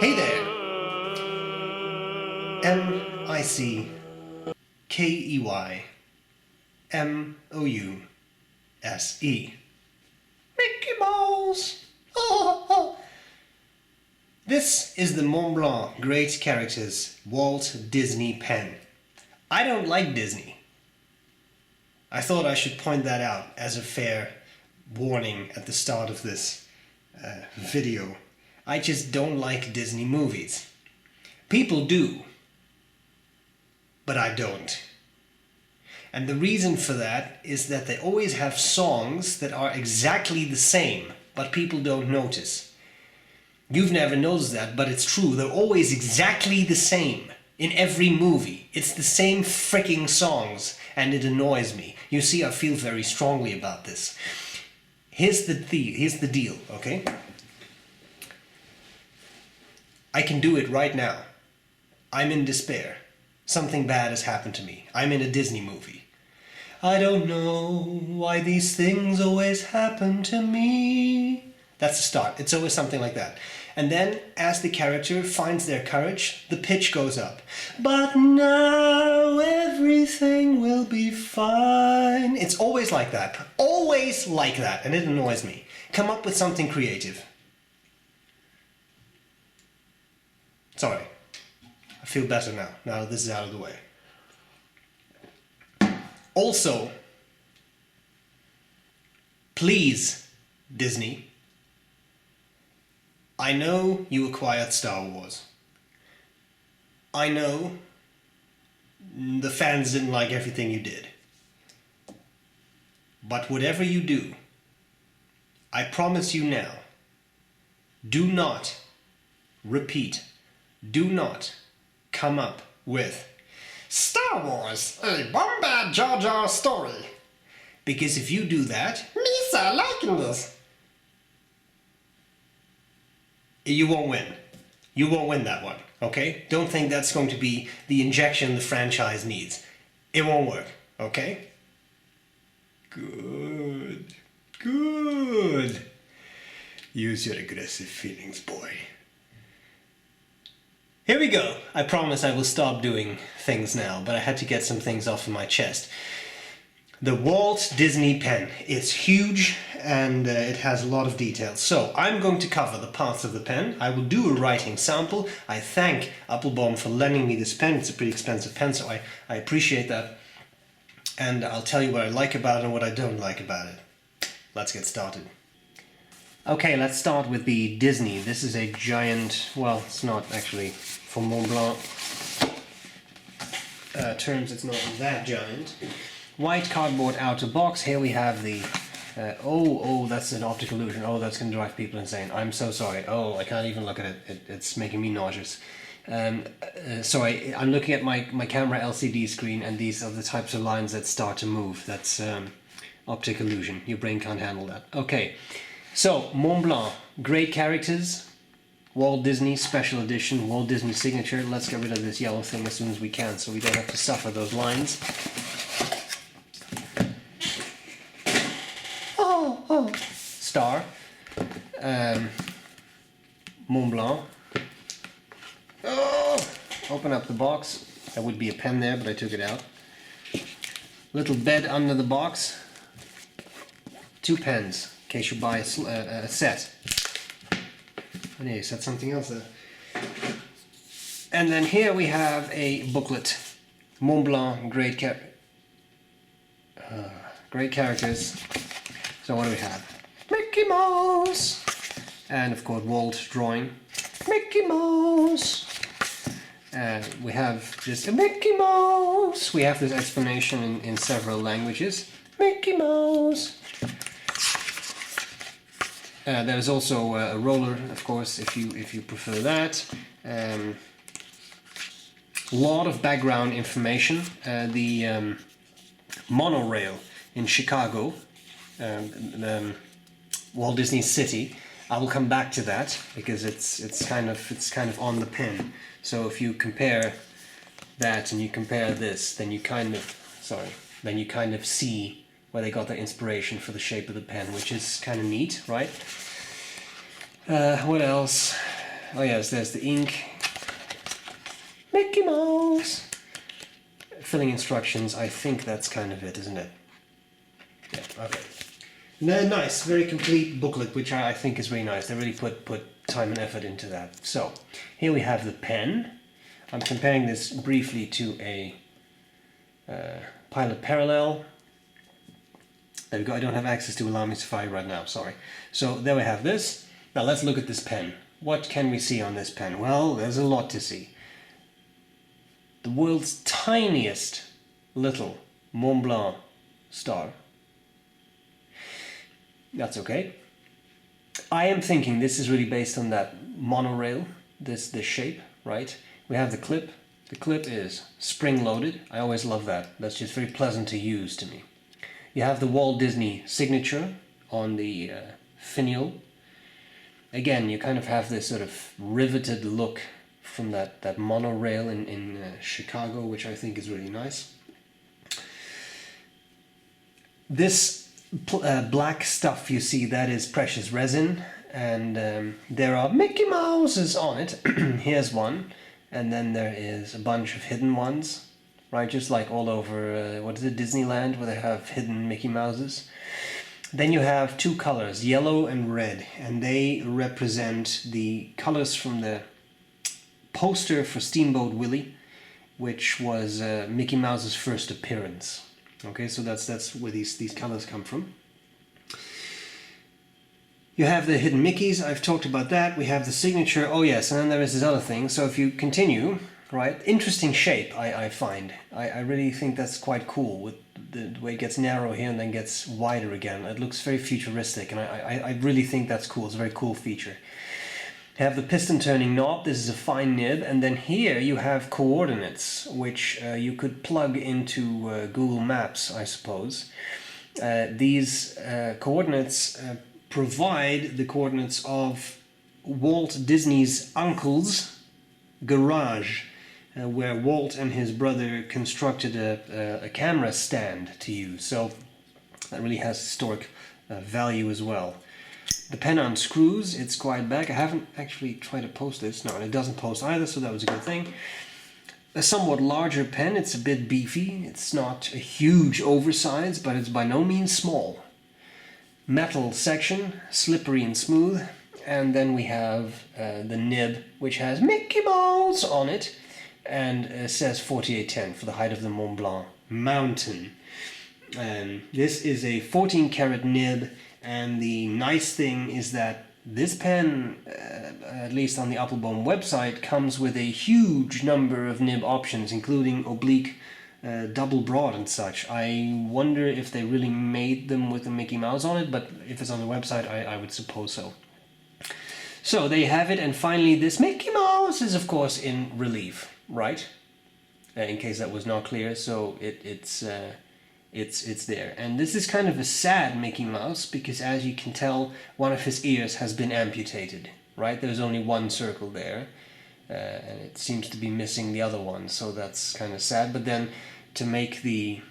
Hey there! M-I-C-K-E-Y-M-O-U-S-E. Mickey Mouse! Oh, oh. This is the Montblanc Great Characters Walt Disney pen. I don't like Disney. I thought I should point that out as a fair warning at the start of this video. I just don't like Disney movies. People do, but I don't. And the reason for that is that they always have songs that are exactly the same, but people don't notice. You've never noticed that, but it's true. They're always exactly the same in every movie. It's the same freaking songs, and it annoys me. You see, I feel very strongly about this. Here's the deal, okay? I can do it right now. I'm in despair. Something bad has happened to me. I'm in a Disney movie. I don't know why these things always happen to me. That's the start. It's always something like that. And then, as the character finds their courage, the pitch goes up. But now everything will be fine. It's always like that. Always like that. And it annoys me. Come up with something creative. Sorry. I feel better now. Now this is out of the way. Also, please, Disney, I know you acquired Star Wars. I know the fans didn't like everything you did. But whatever you do, I promise you now, do not repeat, do not come up with Star Wars, a Bombad Jar Jar story. Because if you do that, Misa liking this, you won't win. You won't win that one, okay? Don't think that's going to be the injection the franchise needs. It won't work, okay? Good. Good. Use your aggressive feelings, boy. Here we go. I promise I will stop doing things now, but I had to get some things off of my chest. The Walt Disney pen. It's huge and it has a lot of details. So I'm going to cover the parts of the pen. I will do a writing sample. I thank Applebaum for lending me this pen. It's a pretty expensive pen, so I appreciate that. And I'll tell you what I like about it and what I don't like about it. Let's get started. Okay, let's start with the Disney. This is a giant, well, it's not actually, for Montblanc terms, it's not that giant. White cardboard outer box. Here we have the, oh, that's an optical illusion. Oh, that's going to drive people insane. I'm so sorry. Oh, I can't even look at it. It's making me nauseous. So I'm looking at my camera LCD screen, and these are the types of lines that start to move. That's optic illusion. Your brain can't handle that. Okay. So, Montblanc, great characters, Walt Disney Special Edition, Walt Disney Signature. Let's get rid of this yellow thing as soon as we can so we don't have to suffer those lines. Oh. Star, Montblanc. Oh. Open up the box. There would be a pen there, but I took it out. Little bed under the box. 2 pens. In case you buy a set. Oh no, you said something else there. And then here we have a booklet. Montblanc, great characters. So what do we have? Mickey Mouse! And of course Walt drawing. Mickey Mouse! We have just a Mickey Mouse! We have this explanation in several languages. Mickey Mouse! There's also a roller, of course, if you prefer that. Lot of background information. The monorail in Chicago, Walt Disney City. I will come back to that because it's kind of on the pin. So if you compare that and you compare this, then you kind of see where they got their inspiration for the shape of the pen, which is kind of neat, right? What else? Oh yes, there's the ink. Mickey Mouse! Filling instructions, I think that's kind of it, isn't it? Yeah, okay. Nice, very complete booklet, which I think is really nice. They really put time and effort into that. So, here we have the pen. I'm comparing this briefly to a Pilot Parallel. There we go, I don't have access to Allow Me Safari right now, sorry. So, there we have this. Now let's look at this pen. What can we see on this pen? Well, there's a lot to see. The world's tiniest little Montblanc star. That's okay. I am thinking this is really based on that monorail, this shape, right? We have the clip. The clip is spring-loaded. I always love that. That's just very pleasant to use to me. You have the Walt Disney signature on the finial. Again, you kind of have this sort of riveted look from that monorail in Chicago, which I think is really nice. This black stuff you see, that is precious resin, and there are Mickey Mouses on it. Here's one, and then there is a bunch of hidden ones, right? Just like all over, what is it, Disneyland, where they have hidden Mickey Mouses. Then you have two colors, yellow and red, and they represent the colors from the poster for Steamboat Willie, which was Mickey Mouse's first appearance. Okay, so that's where these colors come from. You have the hidden Mickeys, I've talked about that. We have the signature, oh yes, and then there is this other thing. So if you continue, right, interesting shape I find. I really think that's quite cool, with the way it gets narrow here and then gets wider again. It looks very futuristic, and I really think that's cool. It's a very cool feature. You have the piston turning knob. This is a fine nib, and then here you have coordinates, which you could plug into Google Maps, I suppose. These coordinates provide the coordinates of Walt Disney's uncle's garage, where Walt and his brother constructed a camera stand to use. So that really has historic value as well. The pen unscrews, it's quite back. I haven't actually tried to post this. No, and it doesn't post either, so that was a good thing. A somewhat larger pen, it's a bit beefy. It's not a huge oversize, but it's by no means small. Metal section, slippery and smooth. And then we have the nib, which has Mickey Mouse on it, and says 4810 for the height of the Mont Blanc mountain. This is a 14 karat nib, and the nice thing is that this pen, at least on the Appelboom website, comes with a huge number of nib options, including oblique, double broad and such. I wonder if they really made them with a Mickey Mouse on it, but if it's on the website, I would suppose so. So there you have it, and finally this Mickey Mouse is of course in relief, right? In case that was not clear, so it's there. And this is kind of a sad Mickey Mouse, because as you can tell, one of his ears has been amputated, right? There's only one circle there, and it seems to be missing the other one, so that's kind of sad. But then, to make the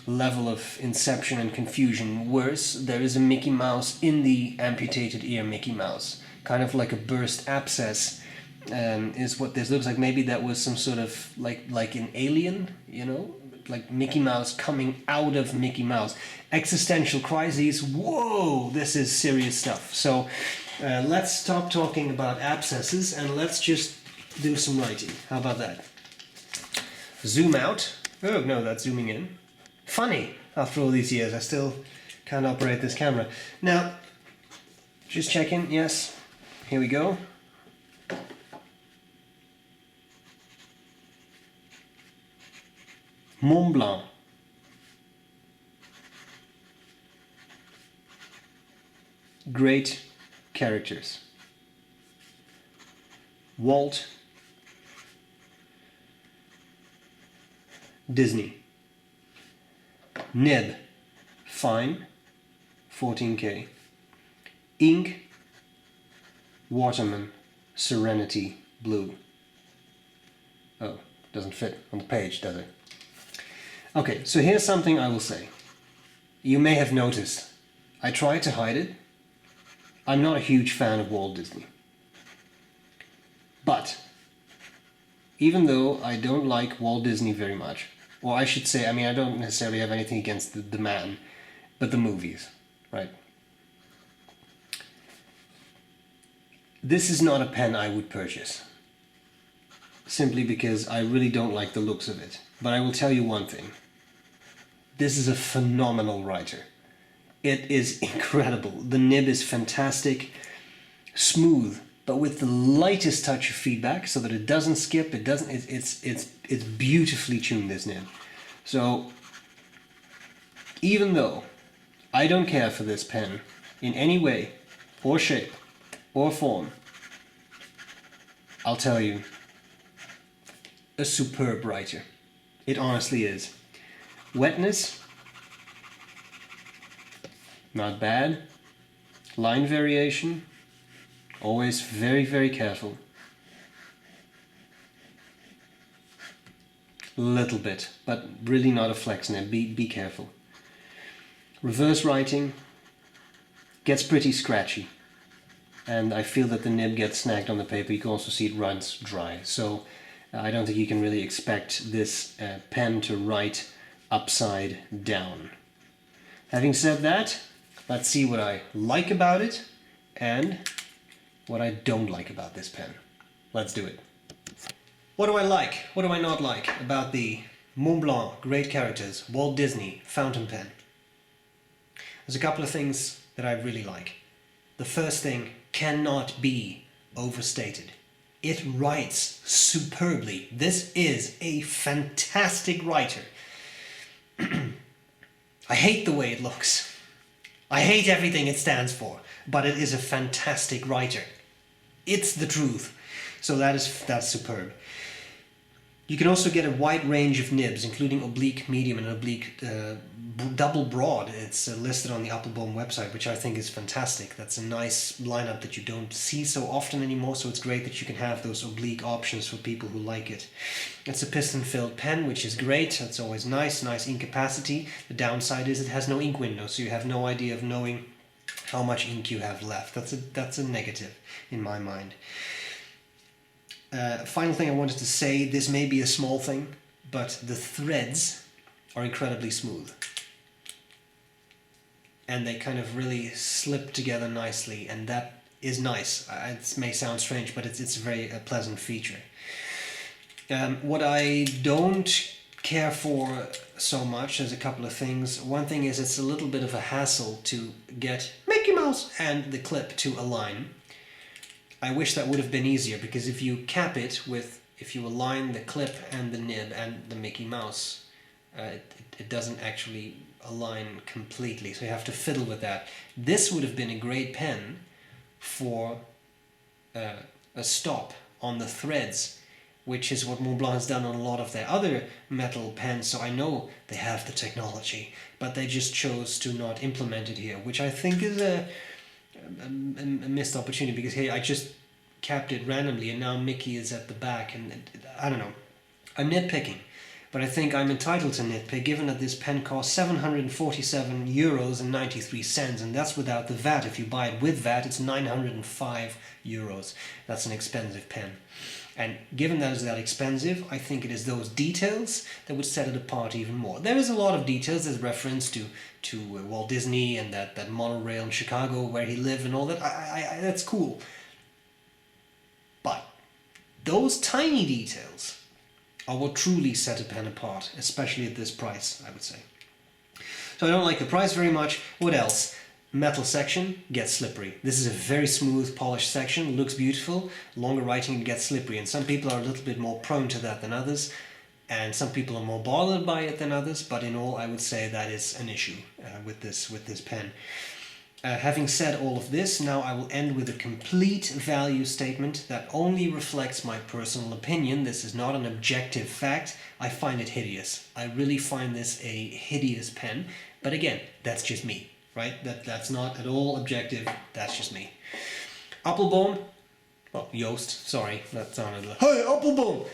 level of inception and confusion worse, there is a Mickey Mouse in the amputated ear Mickey Mouse. Kind of like a burst abscess, is what this looks like. Maybe that was some sort of, like an alien, you know? Like Mickey Mouse coming out of Mickey Mouse. Existential crises, whoa, this is serious stuff. So let's stop talking about abscesses and let's just do some writing. How about that? Zoom out. Oh no, that's zooming in. Funny, after all these years, I still can't operate this camera. Now, just checking, yes, here we go. Montblanc. Great characters. Walt Disney. Nib. Fine. 14K. Ink. Waterman. Serenity Blue. Oh, doesn't fit on the page, does it? Okay, so here's something I will say. You may have noticed, I try to hide it. I'm not a huge fan of Walt Disney. But even though I don't like Walt Disney very much, or I should say, I mean, I don't necessarily have anything against the man, but the movies, right? This is not a pen I would purchase, simply because I really don't like the looks of it. But I will tell you one thing. This is a phenomenal writer. It is incredible. The nib is fantastic, smooth, but with the lightest touch of feedback, so that it doesn't skip. It doesn't. It's beautifully tuned, this nib. So even though I don't care for this pen in any way, or shape, or form, I'll tell you, a superb writer. It honestly is. Wetness, not bad. Line variation, always very, very careful. Little bit, but really not a flex nib. Be careful. Reverse writing gets pretty scratchy, and I feel that the nib gets snagged on the paper. You can also see it runs dry, so I don't think you can really expect this pen to write upside down. Having said that, let's see what I like about it and what I don't like about this pen. Let's do it. What do I like? What do I not like about the Montblanc Great Characters Walt Disney fountain pen? There's a couple of things that I really like. The first thing cannot be overstated. It writes superbly. This is a fantastic writer. I hate the way it looks. I hate everything it stands for, but it is a fantastic writer. It's the truth. So that's superb. You can also get a wide range of nibs, including oblique, medium, and oblique double broad. It's listed on the Applebaum website, which I think is fantastic. That's a nice lineup that you don't see so often anymore, so it's great that you can have those oblique options for people who like it. It's a piston-filled pen, which is great. That's always nice ink capacity. The downside is it has no ink window, so you have no idea of knowing how much ink you have left. That's a negative in my mind. Final thing I wanted to say, this may be a small thing, but the threads are incredibly smooth. And they kind of really slip together nicely, and that is nice. It may sound strange, but it's a very pleasant feature. What I don't care for so much, there's a couple of things. One thing is it's a little bit of a hassle to get Mickey Mouse and the clip to align. I wish that would have been easier, because if you cap it with, if you align the clip and the nib and the Mickey Mouse, it doesn't actually align completely, so you have to fiddle with that. This would have been a great pen for a stop on the threads, which is what Montblanc has done on a lot of their other metal pens, so I know they have the technology, but they just chose to not implement it here, which I think is a missed opportunity, because hey, I just capped it randomly and now Mickey is at the back, and I don't know. I'm nitpicking, but I think I'm entitled to nitpick, given that this pen costs €747.93, and that's without the VAT. If you buy it with VAT, it's €905. That's an expensive pen. And given that it's that expensive, I think it is those details that would set it apart even more. There is a lot of details. There's reference to Walt Disney and that monorail in Chicago where he lived and all that. That's cool. But those tiny details are what truly set a pen apart, especially at this price, I would say. So I don't like the price very much. What else? Metal section gets slippery. This is a very smooth, polished section, looks beautiful. Longer writing gets slippery, and some people are a little bit more prone to that than others, and some people are more bothered by it than others, but in all I would say that is an issue with this pen. Having said all of this, now I will end with a complete value statement that only reflects my personal opinion. This is not an objective fact. I find it hideous. I really find this a hideous pen, but again, that's just me. Right? That's not at all objective, that's just me. Applebaum, well, Joost, sorry, that sounded like, hey, Applebaum!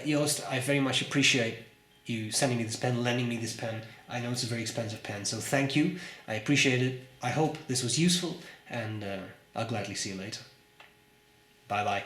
Joost, I very much appreciate you sending me this pen, lending me this pen. I know it's a very expensive pen, so thank you. I appreciate it. I hope this was useful, and I'll gladly see you later. Bye-bye.